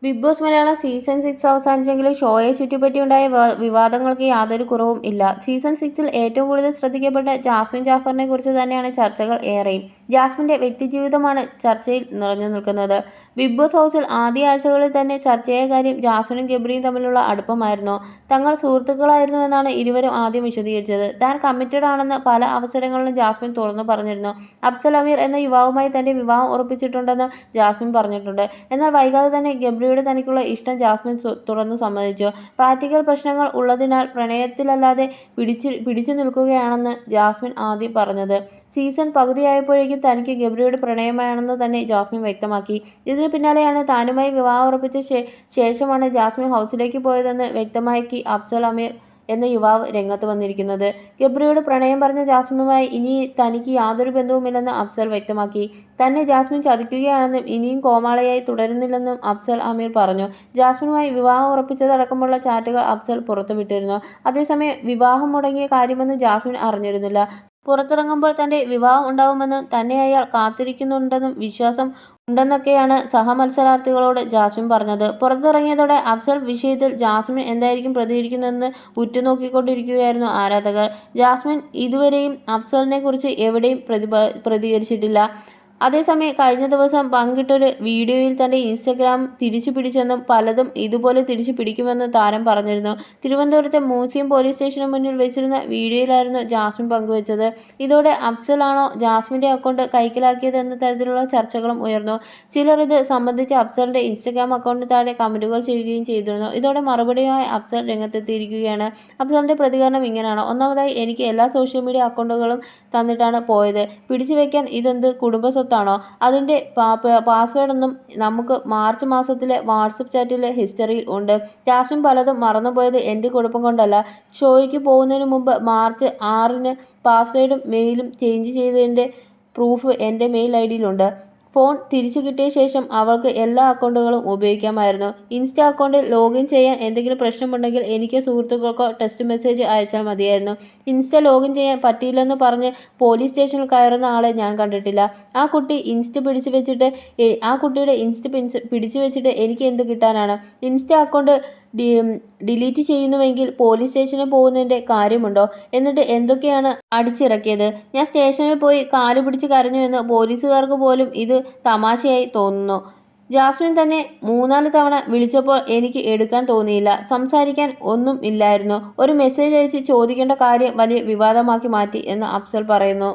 Big boss Malayalam season 6 അവസാനിച്ചെങ്കിലും ഷോയെ ചുറ്റിപ്പറ്റിയുണ്ടായ വിവാദങ്ങൾക്ക് യാതൊരു കുറവും ഇല്ല. സീസൺ 6-ൽ ഏറ്റവും കൂടുതൽ ശ്രദ്ധിക്കപ്പെട്ട ജാസ്മിൻ ജാഫറിനെ കുറിച്ച് തന്നെയാണ് ചർച്ചകൾ ഏറെയും. ജാസ്മിന്റെ വ്യക്തിജീവിതമാണ് ചർച്ചയിൽ നിറഞ്ഞു നിൽക്കുന്നത്. ബിഗ് ബോസ് ഹൗസിൽ ആദ്യ ആഴ്ചകളിൽ തന്നെ ചർച്ചയായ കാര്യം ജാസ്മിനും ഗബ്രിയും തമ്മിലുള്ള അടുപ്പമായിരുന്നു. തങ്ങൾ സുഹൃത്തുക്കളായിരുന്നുവെന്നാണ് ഇരുവരും ആദ്യം വിശദീകരിച്ചത്. താൻ കമ്മിറ്റഡ് ആണെന്ന് പല അവസരങ്ങളിലും ജാസ്മിൻ തുറന്നു പറഞ്ഞിരുന്നു. അഫ്സൽ അമീർ എന്ന യുവാവുമായി തന്റെ വിവാഹം ഉറപ്പിച്ചിട്ടുണ്ടെന്നും ജാസ്മിൻ പറഞ്ഞിട്ടുണ്ട്. എന്നാൽ വൈകാതെ തന്നെ ഗബ്രിയോട് തനിക്കുള്ള ഇഷ്ടം ജാസ്മിൻ തുറന്നു സമ്മതിച്ചു. പ്രാക്ടിക്കൽ പ്രശ്നങ്ങൾ ഉള്ളതിനാൽ പ്രണയത്തിലല്ലാതെ പിടിച്ചു നിൽക്കുകയാണെന്ന് ജാസ്മിൻ ആദ്യം പറഞ്ഞത്. സീസൺ പകുതിയായപ്പോഴേക്കും തനിക്ക് ഗബ്രിയോട് പ്രണയമാണെന്ന് തന്നെ ജാസ്മിൻ വ്യക്തമാക്കി. ഇതിനു പിന്നാലെയാണ് താനുമായി വിവാഹം ഉറപ്പിച്ച ശേഷമാണ് ജാസ്മിൻ ഹൗസിലേക്ക് പോയതെന്ന് വ്യക്തമാക്കി അഫ്സൽ അമീർ എന്ന യുവാവ് രംഗത്ത് വന്നിരിക്കുന്നത്. ഗബ്രിയോട് പ്രണയം പറഞ്ഞ ജാസ്മിനുമായി ഇനി തനിക്ക് യാതൊരു ബന്ധവുമില്ലെന്ന് അഫ്സൽ വ്യക്തമാക്കി. തന്നെ ജാസ്മിൻ ചതിക്കുകയാണെന്നും ഇനിയും കോമാളിയായി തുടരുന്നില്ലെന്നും അഫ്സൽ അമീർ പറഞ്ഞു. ജാസ്മിനുമായി വിവാഹം ഉറപ്പിച്ചതടക്കമുള്ള ചാറ്റുകൾ അഫ്സൽ പുറത്തുവിട്ടിരുന്നു. അതേസമയം വിവാഹം മുടങ്ങിയ കാര്യമൊന്നും ജാസ്മിൻ അറിഞ്ഞിരുന്നില്ല. പുറത്തിറങ്ങുമ്പോൾ തന്റെ വിവാഹം ഉണ്ടാവുമെന്നും തന്നെ അയാൾ കാത്തിരിക്കുന്നുണ്ടെന്നും വിശ്വാസം ഉണ്ടെന്നൊക്കെയാണ് സഹമത്സരാർത്ഥികളോട് ജാസ്മിൻ പറഞ്ഞത്. പുറത്തിറങ്ങിയതോടെ അഫ്സൽ വിഷയത്തിൽ ജാസ്മിൻ എന്തായിരിക്കും പ്രതികരിക്കുന്നതെന്ന് ഉറ്റുനോക്കിക്കൊണ്ടിരിക്കുകയായിരുന്നു ആരാധകർ. ജാസ്മിൻ ഇതുവരെയും അഫ്സലിനെ കുറിച്ച് എവിടെയും പ്രതികരിച്ചിട്ടില്ല. അതേസമയം കഴിഞ്ഞ ദിവസം പങ്കിട്ടൊരു വീഡിയോയിൽ തന്റെ ഇൻസ്റ്റഗ്രാം തിരിച്ചു പിടിച്ചെന്നും പലതും ഇതുപോലെ തിരിച്ചു പിടിക്കുമെന്ന് താരം പറഞ്ഞിരുന്നു. തിരുവനന്തപുരത്തെ മ്യൂസിയം പോലീസ് സ്റ്റേഷന് മുന്നിൽ വെച്ചിരുന്ന വീഡിയോയിലായിരുന്നു ജാസ്മിൻ പങ്കുവച്ചത്. ഇതോടെ അഫ്സലാണോ ജാസ്മിന്റെ അക്കൗണ്ട് കൈക്കലാക്കിയത് എന്ന തരത്തിലുള്ള ചർച്ചകളും ഉയർന്നു. ചിലർ ഇത് സംബന്ധിച്ച് അഫ്സലിന്റെ ഇൻസ്റ്റഗ്രാം അക്കൗണ്ടിന് താഴെ കമന്റുകൾ ചെയ്യുകയും ചെയ്തിരുന്നു. ഇതോടെ മറുപടിയുമായി അഫ്സൽ രംഗത്തെത്തിയിരിക്കുകയാണ്. അഫ്സലിന്റെ പ്രതികരണം ഇങ്ങനെയാണ്: ഒന്നാമതായി എനിക്ക് എല്ലാ സോഷ്യൽ മീഡിയ അക്കൗണ്ടുകളും തന്നിട്ടാണ് പോയത്. പിടിച്ചു വെക്കാൻ ഇതെന്ത് കുടുംബ സ്വത്താണോ? അതിന്റെ പാസ്വേഡൊന്നും നമുക്ക് മാർച്ച് മാസത്തിലെ വാട്സപ്പ് ചാറ്റിലെ ഹിസ്റ്ററിയിൽ ഉണ്ട്. ജാസ്മിൻ പലതും മറന്നുപോയത് എന്റെ കുഴപ്പം കൊണ്ടല്ല. ഷോയ്ക്ക് പോകുന്നതിന് മുമ്പ് മാർച്ച് 6-ന് പാസ്വേഡും മെയിലും ചേഞ്ച് ചെയ്തതിന്റെ പ്രൂഫ് എന്റെ മെയിൽ ഐഡിയിലുണ്ട്. ഫോൺ തിരിച്ചു കിട്ടിയ ശേഷം അവൾക്ക് എല്ലാ അക്കൗണ്ടുകളും ഉപയോഗിക്കാമായിരുന്നു. ഇൻസ്റ്റ അക്കൗണ്ടിൽ ലോഗിൻ ചെയ്യാൻ എന്തെങ്കിലും പ്രശ്നമുണ്ടെങ്കിൽ എനിക്കോ സുഹൃത്തുക്കൾക്കോ ടെക്സ്റ്റ് മെസ്സേജ് അയച്ചാൽ മതിയായിരുന്നു. ഇൻസ്റ്റ ലോഗിൻ ചെയ്യാൻ പറ്റിയില്ലെന്ന് പറഞ്ഞ് പോലീസ് സ്റ്റേഷനിൽ കയറുന്ന ആളെ ഞാൻ കണ്ടിട്ടില്ല. ആ കുട്ടിയുടെ ഇൻസ്റ്റ പിടിച്ചു വെച്ചിട്ട് എനിക്ക് എന്ത് കിട്ടാനാണ്? ഇൻസ്റ്റ അക്കൗണ്ട് ഡിലീറ്റ് ചെയ്യുന്നുവെങ്കിൽ പോലീസ് സ്റ്റേഷനിൽ പോകുന്നതിന്റെ കാര്യമുണ്ടോ? എന്നിട്ട് എന്തൊക്കെയാണ് അടിച്ചിറക്കിയത്? ഞാൻ സ്റ്റേഷനിൽ പോയി കാല് പിടിച്ച് കരഞ്ഞു എന്ന് പോലീസുകാർക്ക് പോലും ഇത് തമാശയായി തോന്നുന്നു. ജാസ്മിൻ തന്നെ 3-4 തവണ വിളിച്ചപ്പോൾ എനിക്ക് എടുക്കാൻ തോന്നിയില്ല. സംസാരിക്കാൻ ഒന്നും ഇല്ലായിരുന്നു. ഒരു മെസ്സേജ് അയച്ച് ചോദിക്കേണ്ട കാര്യം വലിയ വിവാദമാക്കി മാറ്റി എന്ന് അഫ്സൽ പറയുന്നു.